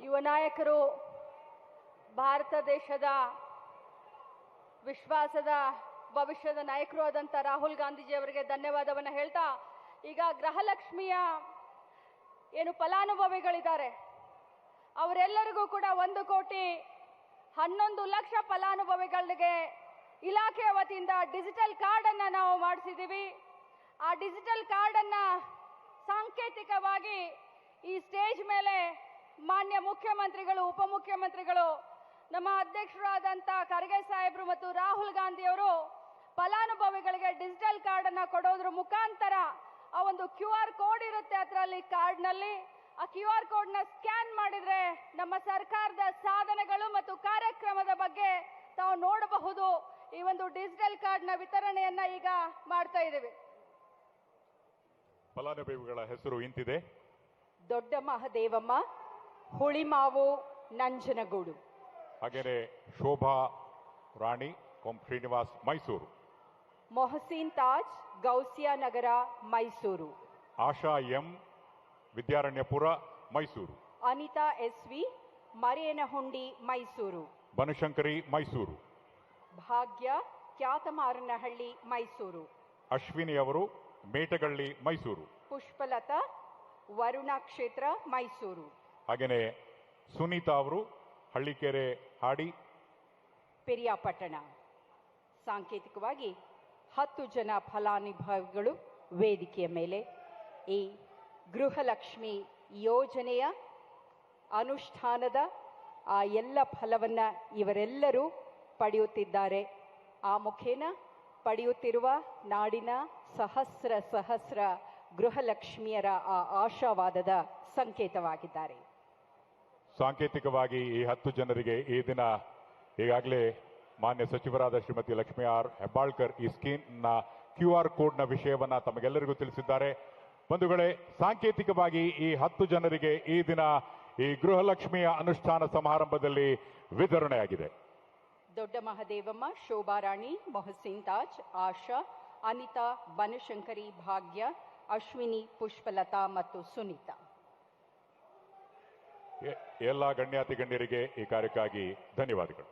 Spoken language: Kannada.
ಯುವ ನಾಯಕರು, ಭಾರತ ದೇಶದ ವಿಶ್ವಾಸದ ಭವಿಷ್ಯದ ನಾಯಕರು ಆದಂಥ ರಾಹುಲ್ ಗಾಂಧೀಜಿಯವರಿಗೆ ಧನ್ಯವಾದವನ್ನು ಹೇಳ್ತಾ, ಈಗ ಗೃಹಲಕ್ಷ್ಮಿಯ ಏನು ಫಲಾನುಭವಿಗಳಿದ್ದಾರೆ ಅವರೆಲ್ಲರಿಗೂ ಕೂಡ 1,11,00,000 ಫಲಾನುಭವಿಗಳಿಗೆ ಇಲಾಖೆಯ ವತಿಯಿಂದ ಡಿಜಿಟಲ್ ಕಾರ್ಡ್ ಅನ್ನು ನಾವು ಮಾಡಿಸಿದ್ದೀವಿ. ಆ ಡಿಜಿಟಲ್ ಕಾರ್ಡ್ ಅನ್ನು ಸಾಂಕೇತಿಕವಾಗಿ ಈ ಸ್ಟೇಜ್ ಮೇಲೆ ಮಾನ್ಯ ಮುಖ್ಯಮಂತ್ರಿಗಳು, ಉಪಮುಖ್ಯಮಂತ್ರಿಗಳು, ನಮ್ಮ ಅಧ್ಯಕ್ಷರಾದಂಥ ಖರ್ಗೆ ಸಾಹೇಬರು ಮತ್ತು ರಾಹುಲ್ ಗಾಂಧಿ ಅವರು ಫಲಾನುಭವಿಗಳಿಗೆ ಡಿಜಿಟಲ್ ಕಾರ್ಡ್ ಅನ್ನು ಕೊಡೋದ್ರ ಮುಖಾಂತರ ಆ ಒಂದು QR ಕೋಡ್ ಇರುತ್ತೆ ಅದರಲ್ಲಿ ಕಾರ್ಡ್ನಲ್ಲಿ. ಆ QR ಕೋಡ್ನ ಸ್ಕ್ಯಾನ್ ಮಾಡಿದ್ರೆ ನಮ್ಮ ಸರ್ಕಾರದ ಸಾಧನೆಗಳು ಮತ್ತು ಕಾರ್ಯಕ್ರಮದ ಬಗ್ಗೆ ತಾವು ನೋಡಬಹುದು. ಈ ಒಂದು ಡಿಜಿಟಲ್ ಕಾರ್ಡ್ನ ವಿತರಣೆಯನ್ನ ಈಗ ಮಾಡ್ತಾ ಇದ್ದೀವಿ. ಫಲಾನುಭವಿಗಳ ಹೆಸರು ಇಂತಿದೆ: ದೊಡ್ಡ ಮಹದೇವಮ್ಮ, ಹುಳಿಮಾವು, ನಂಜನಗೂಡು. ಹಾಗೆಯೇ ಶೋಭಾ ರಾಣಿ, ಕೊಂ ಶ್ರೀನಿವಾಸ್, ಮೈಸೂರು. ಮೊಹಸಿನ್ ತಾಜ್, ಗೌಸಿಯಾ ನಗರ, ಮೈಸೂರು. ಆಶಾ ಎಂ, ವಿದ್ಯಾರಣ್ಯಪುರ, ಮೈಸೂರು. ಅನಿತಾ SV, ಮರೇನಹುಂಡಿ, ಮೈಸೂರು. ಬನಶಂಕರಿ, ಮೈಸೂರು. ಭಾಗ್ಯ, ಕ್ಯಾತಮಾರನಹಳ್ಳಿ, ಮೈಸೂರು. ಅಶ್ವಿನಿ ಅವರು, ಮೇಟಗಳ್ಳಿ, ಮೈಸೂರು. ಪುಷ್ಪಲತಾ, ವರುಣ ಕ್ಷೇತ್ರ, ಮೈಸೂರು. ಹಾಗೆಯೇ ಸುನೀತಾ ಅವರು, ಹಳ್ಳಿಕೆರೆ ಹಾಡಿ, ಪಿರಿಯಾಪಟ್ಟಣ. ಸಾಂಕೇತಿಕವಾಗಿ 10 ಜನ ಫಲಾನುಭವಿಗಳು ವೇದಿಕೆಯ ಮೇಲೆ ಈ ಗೃಹಲಕ್ಷ್ಮಿ ಯೋಜನೆಯ ಅನುಷ್ಠಾನದ ಆ ಎಲ್ಲ ಫಲವನ್ನು ಇವರೆಲ್ಲರೂ ಪಡೆಯುತ್ತಿದ್ದಾರೆ. ಆ ಮುಖೇನ ಪಡೆಯುತ್ತಿರುವ ನಾಡಿನ ಸಹಸ್ರ ಗೃಹಲಕ್ಷ್ಮಿಯರ ಆ ಆಶಾವಾದದ ಸಂಕೇತವಾಗಿದ್ದಾರೆ. ಸಾಂಕೇತಿಕವಾಗಿ ಈ 10 ಜನರಿಗೆ ಈ ದಿನ ಈಗಾಗಲೇ ಮಾನ್ಯ ಸಚಿವರಾದ ಶ್ರೀಮತಿ ಲಕ್ಷ್ಮೀ ಆರ್ ಹೆಬ್ಬಾಳ್ಕರ್ ಈ ಸ್ಕೀಮ್ನ QR ಕೋಡ್ನ ವಿಷಯವನ್ನ ತಮಗೆಲ್ಲರಿಗೂ ತಿಳಿಸಿದ್ದಾರೆ. ಬಂಧುಗಳೇ, ಸಾಂಕೇತಿಕವಾಗಿ ಈ 10 ಜನರಿಗೆ ಈ ದಿನ ಈ ಗೃಹಲಕ್ಷ್ಮಿಯ ಅನುಷ್ಠಾನ ಸಮಾರಂಭದಲ್ಲಿ ವಿತರಣೆಯಾಗಿದೆ. ದೊಡ್ಡ ಮಹದೇವಮ್ಮ, ಶೋಭಾರಾಣಿ, ಮೊಹಸಿನ್ ತಾಜ್, ಆಶಾ, ಅನಿತಾ, ಬನಶಂಕರಿ, ಭಾಗ್ಯ, ಅಶ್ವಿನಿ, ಪುಷ್ಪಲತಾ ಮತ್ತು ಸುನೀತಾ. ಎಲ್ಲ ಗಣ್ಯಾತಿ ಗಣ್ಯರಿಗೆ ಈ ಕಾರ್ಯಕ್ಕಾಗಿ ಧನ್ಯವಾದಗಳು.